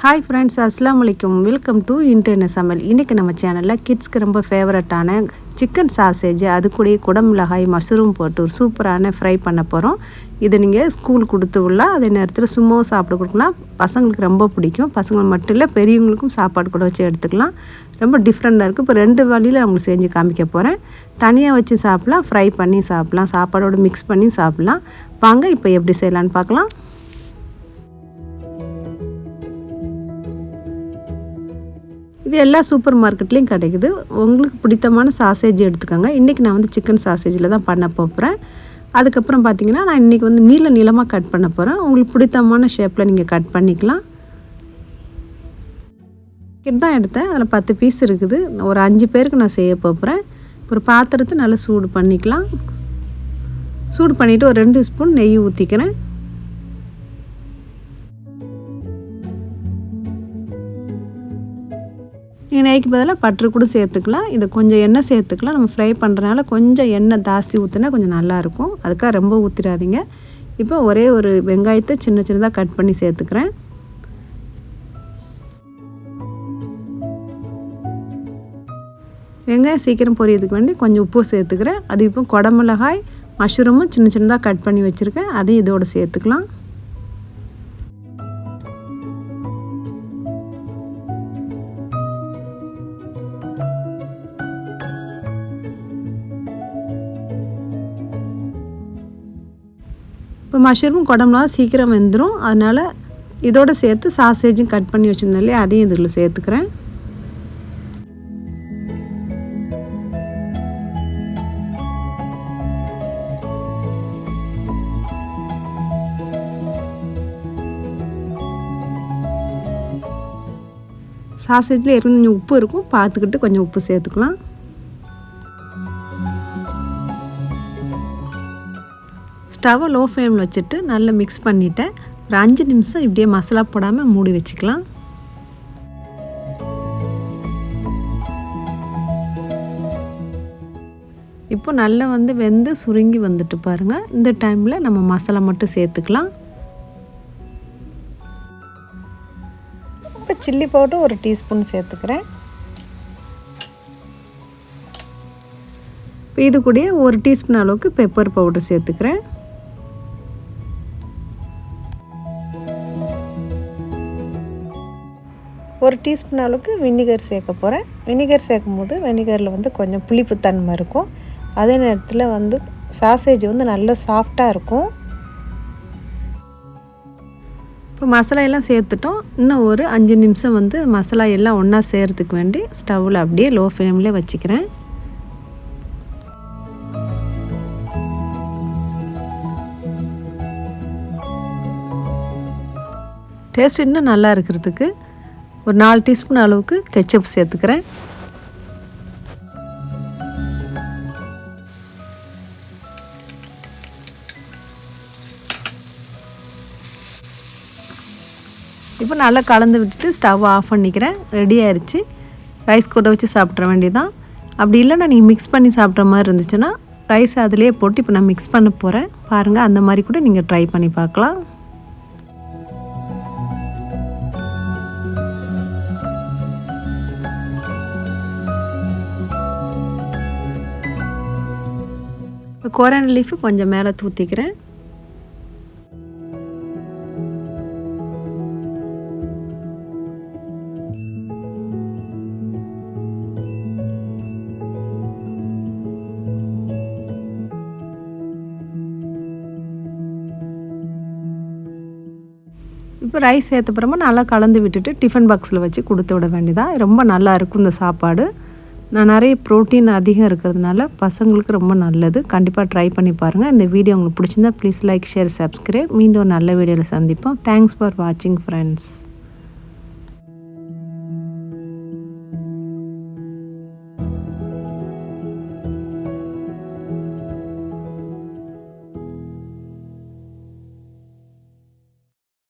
Hi friends, அஸ்ஸலாமு அலைக்கும். Welcome to internet சமையல். இன்றைக்கி நம்ம சேனலில் கிட்ஸ்க்கு ரொம்ப ஃபேவரட்டான சிக்கன் சாசேஜ், அது கூட குடமிளகாய் மஷ்ரூம் போட்டு ஒரு சூப்பரான ஃப்ரை பண்ண போகிறோம். இதை நீங்கள் ஸ்கூல் கொடுத்து விடலாம், அதே நேரத்தில் சும்மாவும் சாப்பிட கொடுக்கலாம். பசங்களுக்கு ரொம்ப பிடிக்கும். பசங்களுக்கு மட்டும் இல்லை, பெரியவங்களுக்கும் சாப்பாடு கூட வச்சு எடுத்துக்கலாம். ரொம்ப டிஃப்ரெண்ட்டாக இருக்குது. இப்போ 2 வழியில் நான் உங்களுக்கு செஞ்சு காமிக்க போகிறேன். தனியாக வச்சு சாப்பிட்லாம், ஃப்ரை பண்ணி சாப்பிட்லாம், சாப்பாடோடு மிக்ஸ் பண்ணி சாப்பிட்லாம். வாங்க இப்போ எப்படி செய்யலான்னு பார்க்கலாம். இது எல்லா சூப்பர் மார்க்கெட்லேயும் கிடைக்குது. உங்களுக்கு பிடித்தமான சாசேஜ் எடுத்துக்கோங்க. இன்றைக்கி நான் சிக்கன் சாசேஜில் தான் பண்ண போகிறேன். அதுக்கப்புறம் பார்த்திங்கன்னா நான் இன்றைக்கி நீளமாக கட் பண்ண போகிறேன். உங்களுக்கு பிடித்தமான ஷேப்பில் நீங்கள் கட் பண்ணிக்கலாம். கிட் தான் எடுத்தேன். அதில் 10 பீஸ் இருக்குது. ஒரு 5 பேருக்கு நான் செய்ய போகிறேன். ஒரு பாத்திரத்தை நல்லா சூடு பண்ணிக்கலாம். சூடு பண்ணிவிட்டு ஒரு 2 ஸ்பூன் நெய் ஊற்றிக்கிறேன். நெய்க்கு பதிலாக பட்டர் கூட சேர்த்துக்கலாம். இது கொஞ்சம் எண்ணெய் சேர்த்துக்கலாம். நம்ம ஃப்ரை பண்ணுறதுனால கொஞ்சம் எண்ணெய் ஜாஸ்தி ஊற்றினா கொஞ்சம் நல்லாயிருக்கும். அதுக்காக ரொம்ப ஊற்றிடாதீங்க. இப்போ ஒரே ஒரு வெங்காயத்தை சின்னதாக கட் பண்ணி சேர்த்துக்கிறேன். வெங்காயம் சீக்கிரம் பொரியறதுக்கு வேண்டி கொஞ்சம் உப்பு சேர்த்துக்கிறேன். அது இப்போ குடமிளகாய் மஷ்ரூமும் சின்னதாக கட் பண்ணி வச்சுருக்கேன். அதையும் இதோடு சேர்த்துக்கலாம். இப்போ மஷ்ரூம் குடமிளகா சீக்கிரம் வெந்துடும். அதனால் இதோடு சேர்த்து சாசேஜும் கட் பண்ணி வச்சுருந்தேன் இல்லையா, அதையும் இதில் சேர்த்துக்கிறேன். சாசேஜில் ஏற்கனவே கொஞ்சம் உப்பு இருக்கும், பார்த்துக்கிட்டு கொஞ்சம் உப்பு சேர்த்துக்கலாம். ஸ்டவ்வை லோ ஃப்ளேமில் வச்சுட்டு நல்லா மிக்ஸ் பண்ணிவிட்டேன். ஒரு 5 நிமிஷம் இப்படியே மசாலா போடாமல் மூடி வச்சுக்கலாம். இப்போ நல்லா வெந்து சுருங்கி வந்துட்டு பாருங்கள். இந்த டைமில் நம்ம மசாலா மட்டும் சேர்த்துக்கலாம். இப்போ சில்லி பவுடர் ஒரு டீஸ்பூன் சேர்த்துக்கிறேன். இப்போ இது கூட ஒரு டீஸ்பூன் அளவுக்கு பெப்பர் பவுடர் சேர்த்துக்கிறேன். ஒரு டீஸ்பூன் அளவுக்கு வினிகர் சேர்க்க போகிறேன். வினிகர் சேர்க்கும் போது வினிகரில் கொஞ்சம் புளிப்புத்தன்மை இருக்கும். அதே நேரத்தில் சாசேஜ் நல்லா சாஃப்டாக இருக்கும். இப்போ மசாலா எல்லாம் சேர்த்துட்டோம். இன்னும் ஒரு 5 நிமிஷம் மசாலா எல்லாம் ஒன்றா சேர்கிறதுக்கு வேண்டி ஸ்டவ்வில் அப்படியே லோ ஃப்ளேம்லேயே வச்சுக்கிறேன். டேஸ்ட் இன்னும் நல்லா இருக்கிறதுக்கு ஒரு 4 டீஸ்பூன் அளவுக்கு கெச்சப் சேர்த்துக்கிறேன். இப்போ நல்லா கலந்து விட்டுட்டு ஸ்டவ் ஆஃப் பண்ணிக்கிறேன். ரெடி ஆயிடுச்சு. ரைஸ் கூட வச்சு சாப்பிட்ற வேண்டியதான். அப்படி இல்லைன்னா நீங்கள் மிக்ஸ் பண்ணி சாப்பிட்ற மாதிரி இருந்துச்சுன்னா ரைஸ் அதிலே போட்டு இப்போ நான் மிக்ஸ் பண்ண போகிறேன். பாருங்கள், அந்த மாதிரி கூட நீங்கள் ட்ரை பண்ணி பார்க்கலாம். கொரியாண்டர் லீஃபு கொஞ்சம் மேலே தூத்திக்கிறேன். இப்போ ரைஸ் சேர்த்தப்புறமா நல்லா கலந்து விட்டுட்டு டிஃபன் பாக்ஸில் வச்சு கொடுத்து விட வேண்டியதான். ரொம்ப நல்லா இருக்கும் இந்த சாப்பாடு. நான் நிறைய ப்ரோட்டீன் அதிகம் இருக்கிறதுனால பசங்களுக்கு ரொம்ப நல்லது. கண்டிப்பாக ட்ரை பண்ணி பாருங்கள். இந்த வீடியோ உங்களுக்கு பிடிச்சிருந்தா ப்ளீஸ் லைக், ஷேர், சப்ஸ்கிரைப். மீண்டும் ஒரு நல்ல வீடியோவில் சந்திப்போம். தேங்க்ஸ் ஃபார் வாட்சிங் ஃப்ரெண்ட்ஸ்.